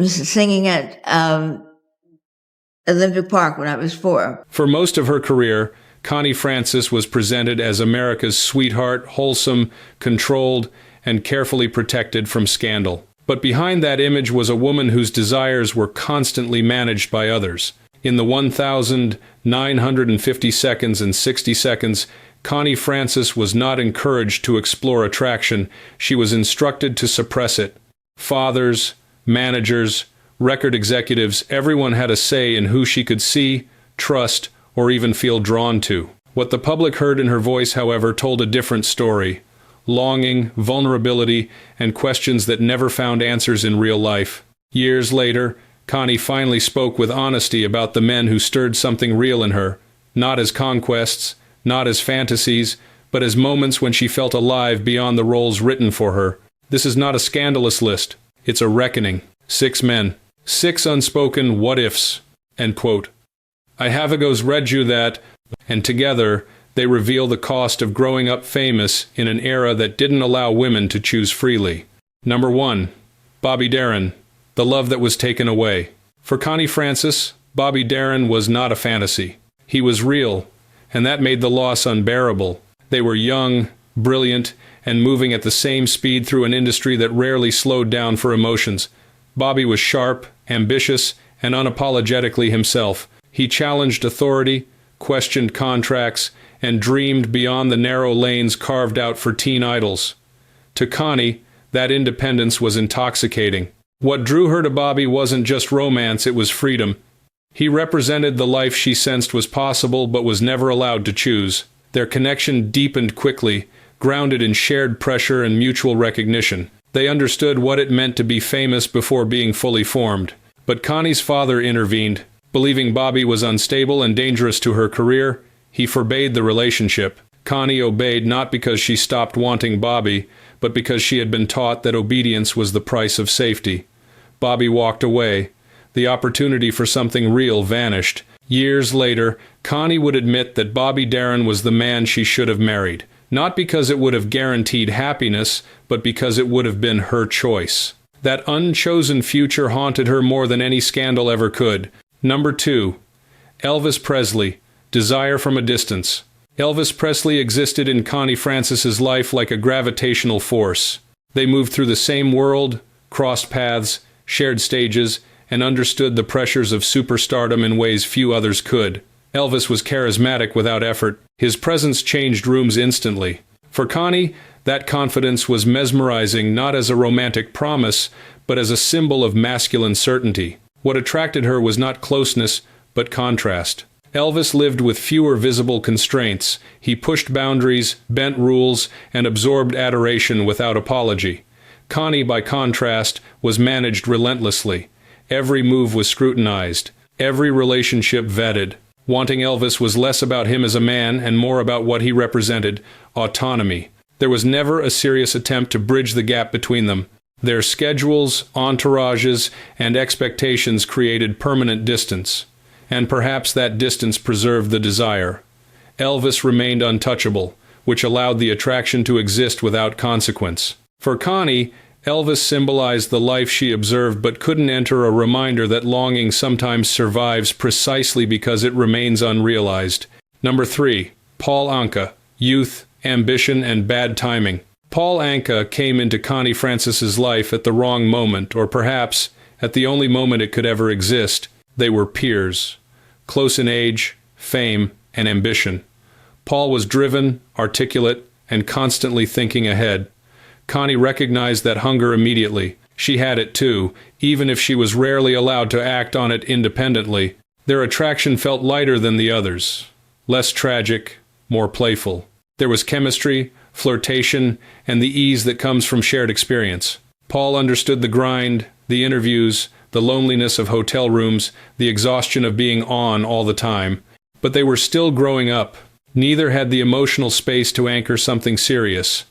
singing at Olympic Park when I was 4. For most of her career, Connie Francis was presented as America's sweetheart, wholesome, controlled, and carefully protected from scandal. But behind that image was a woman whose desires were constantly managed by others. In the 1,950 seconds and 60 seconds, Connie Francis was not encouraged to explore attraction, she was instructed to suppress it. Fathers, managers, record executives, everyone had a say in who she could see, trust, or even feel drawn to. What the public heard in her voice, however, told a different story. Longing, vulnerability, and questions that never found answers in real life. Years later, Connie finally spoke with honesty about the men who stirred something real in her, not as conquests, not as fantasies, but as moments when she felt alive beyond the roles written for her. This is not a scandalous list. It's a reckoning. 6 men. 6 unspoken what-ifs. End quote. I have read you that, and together they reveal the cost of growing up famous in an era that didn't allow women to choose freely. Number 1. Bobby Darin. The love that was taken away. For Connie Francis, Bobby Darin was not a fantasy. He was real, and that made the loss unbearable. They were young, brilliant, and moving at the same speed through an industry that rarely slowed down for emotions. Bobby was sharp, ambitious, and unapologetically himself. He challenged authority, questioned contracts, and dreamed beyond the narrow lanes carved out for teen idols. To Connie, that independence was intoxicating. What drew her to Bobby wasn't just romance, it was freedom. He represented the life she sensed was possible but was never allowed to choose. Their connection deepened quickly, grounded in shared pressure and mutual recognition. They understood what it meant to be famous before being fully formed. But Connie's father intervened. Believing Bobby was unstable and dangerous to her career, he forbade the relationship. Connie obeyed not because she stopped wanting Bobby, but because she had been taught that obedience was the price of safety. Bobby walked away. The opportunity for something real vanished. Years later, Connie would admit that Bobby Darin was the man she should have married. Not because it would have guaranteed happiness, but because it would have been her choice. That unchosen future haunted her more than any scandal ever could. Number 2. Elvis Presley. Desire from a distance. Elvis Presley existed in Connie Francis's life like a gravitational force. They moved through the same world, crossed paths, shared stages, and understood the pressures of superstardom in ways few others could. Elvis was charismatic without effort. His presence changed rooms instantly. For Connie, that confidence was mesmerizing not as a romantic promise, but as a symbol of masculine certainty. What attracted her was not closeness, but contrast. Elvis lived with fewer visible constraints. He pushed boundaries, bent rules, and absorbed adoration without apology. Connie, by contrast, was managed relentlessly. Every move was scrutinized, every relationship vetted. Wanting Elvis was less about him as a man and more about what he represented: autonomy. There was never a serious attempt to bridge the gap between them. Their schedules, entourages, and expectations created permanent distance. And perhaps that distance preserved the desire. Elvis remained untouchable, which allowed the attraction to exist without consequence. For Connie, Elvis symbolized the life she observed but couldn't enter a reminder that longing sometimes survives precisely because it remains unrealized. Number 3. Paul Anka. Youth, ambition, and bad timing. Paul Anka came into Connie Francis's life at the wrong moment, or perhaps at the only moment it could ever exist. They were peers, close in age, fame, and ambition. Paul was driven, articulate, and constantly thinking ahead. Connie recognized that hunger immediately. She had it too, even if she was rarely allowed to act on it independently. Their attraction felt lighter than the others, less tragic, more playful. There was chemistry, flirtation, and the ease that comes from shared experience. Paul understood the grind, the interviews, the loneliness of hotel rooms, the exhaustion of being on all the time. But they were still growing up. Neither had the emotional space to anchor something serious.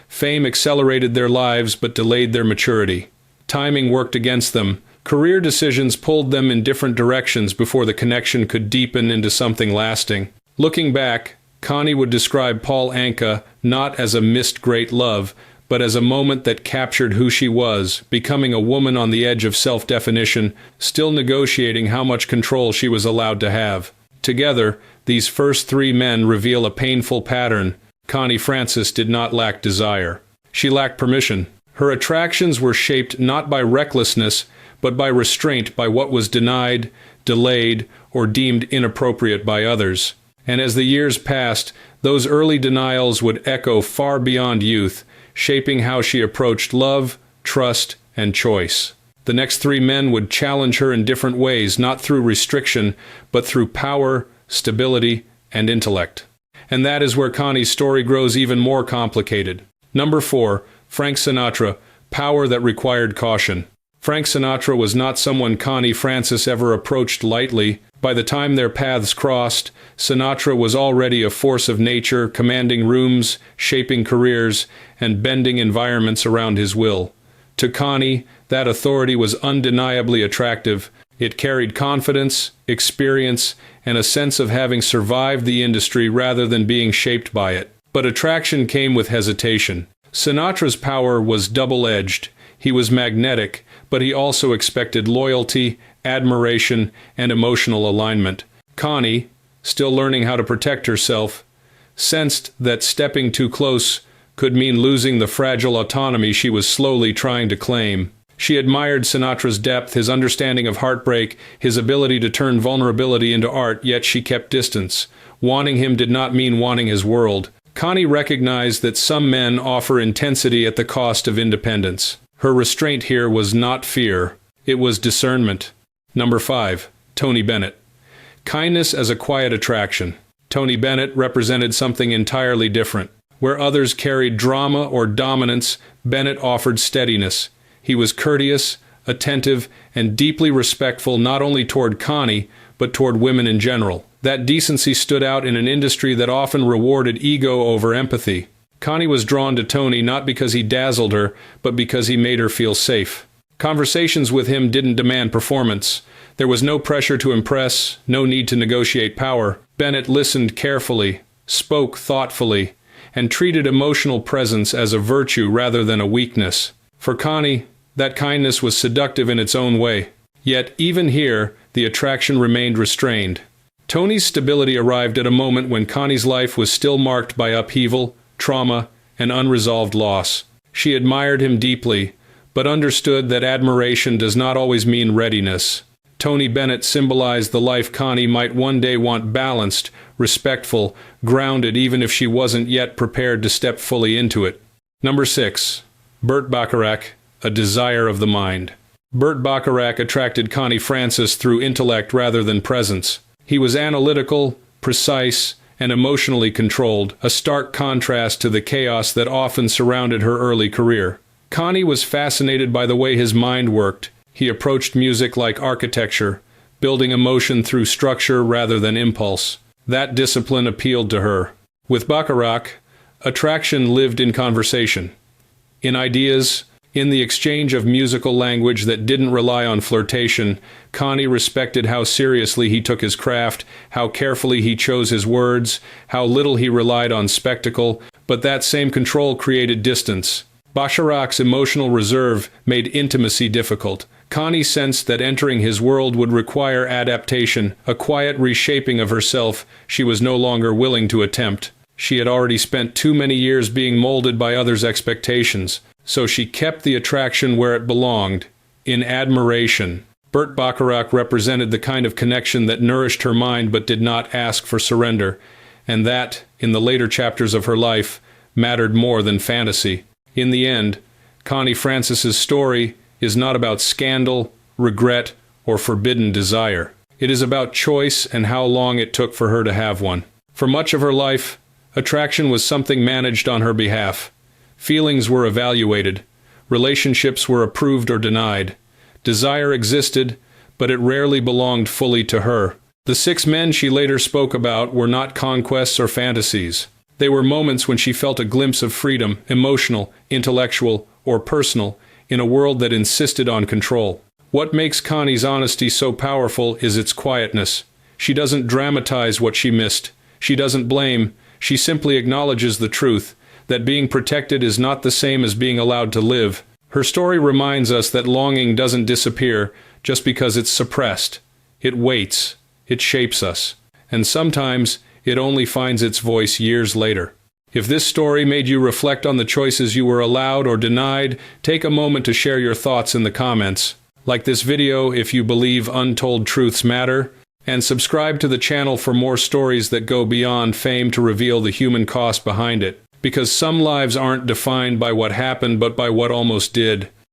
Fame accelerated their lives but delayed their maturity. Timing worked against them. Career decisions pulled them in different directions before the connection could deepen into something lasting. Looking back, Connie would describe Paul Anka not as a missed great love, but as a moment that captured who she was, becoming a woman on the edge of self-definition, still negotiating how much control she was allowed to have. Together, these first three men reveal a painful pattern. Connie Francis did not lack desire. She lacked permission. Her attractions were shaped not by recklessness, but by restraint by what was denied, delayed, or deemed inappropriate by others. And as the years passed, those early denials would echo far beyond youth, shaping how she approached love, trust, and choice. The next three men would challenge her in different ways, not through restriction, but through power, stability, and intellect. And that is where Connie's story grows even more complicated. Number 4, Frank Sinatra, power that required caution. Frank Sinatra was not someone Connie Francis ever approached lightly. By the time their paths crossed, Sinatra was already a force of nature, commanding rooms, shaping careers, and bending environments around his will. To Connie, that authority was undeniably attractive. It carried confidence, experience, and a sense of having survived the industry rather than being shaped by it. But attraction came with hesitation. Sinatra's power was double-edged. He was magnetic, but he also expected loyalty, admiration, and emotional alignment. Connie, still learning how to protect herself, sensed that stepping too close could mean losing the fragile autonomy she was slowly trying to claim. She admired Sinatra's depth, his understanding of heartbreak, his ability to turn vulnerability into art, yet she kept distance. Wanting him did not mean wanting his world. Connie recognized that some men offer intensity at the cost of independence. Her restraint here was not fear, it was discernment. Number 5, Tony Bennett. Kindness as a quiet attraction. Tony Bennett represented something entirely different. Where others carried drama or dominance, Bennett offered steadiness. He was courteous, attentive, and deeply respectful not only toward Connie, but toward women in general. That decency stood out in an industry that often rewarded ego over empathy. Connie was drawn to Tony not because he dazzled her, but because he made her feel safe. Conversations with him didn't demand performance. There was no pressure to impress, no need to negotiate power. Bennett listened carefully, spoke thoughtfully, and treated emotional presence as a virtue rather than a weakness. For Connie, that kindness was seductive in its own way. Yet, even here, the attraction remained restrained. Tony's stability arrived at a moment when Connie's life was still marked by upheaval, trauma, and unresolved loss. She admired him deeply, but understood that admiration does not always mean readiness. Tony Bennett symbolized the life Connie might one day want: balanced, respectful, grounded, even if she wasn't yet prepared to step fully into it. Number 6, Burt Bacharach, a desire of the mind. Burt Bacharach attracted Connie Francis through intellect rather than presence. He was analytical, precise, and emotionally controlled, a stark contrast to the chaos that often surrounded her early career. Connie was fascinated by the way his mind worked. He approached music like architecture, building emotion through structure rather than impulse. That discipline appealed to her. With Bacharach, attraction lived in conversation, in ideas, in the exchange of musical language that didn't rely on flirtation. Connie respected how seriously he took his craft, how carefully he chose his words, how little he relied on spectacle, but that same control created distance. Bacharach's emotional reserve made intimacy difficult. Connie sensed that entering his world would require adaptation, a quiet reshaping of herself she was no longer willing to attempt. She had already spent too many years being molded by others' expectations, so she kept the attraction where it belonged, in admiration. Burt Bacharach represented the kind of connection that nourished her mind but did not ask for surrender, and that, in the later chapters of her life, mattered more than fantasy. In the end, Connie Francis's story is not about scandal, regret, or forbidden desire. It is about choice and how long it took for her to have one. For much of her life, attraction was something managed on her behalf. Feelings were evaluated. Relationships were approved or denied. Desire existed, but it rarely belonged fully to her. The 6 men she later spoke about were not conquests or fantasies. They were moments when she felt a glimpse of freedom, emotional, intellectual, or personal, in a world that insisted on control. What makes Connie's honesty so powerful is its quietness. She doesn't dramatize what she missed. She doesn't blame. She simply acknowledges the truth, that being protected is not the same as being allowed to live. Her story reminds us that longing doesn't disappear just because it's suppressed. It waits, it shapes us, and sometimes it only finds its voice years later. If this story made you reflect on the choices you were allowed or denied, take a moment to share your thoughts in the comments. Like this video if you believe untold truths matter, and subscribe to the channel for more stories that go beyond fame to reveal the human cost behind it. Because some lives aren't defined by what happened but by what almost did.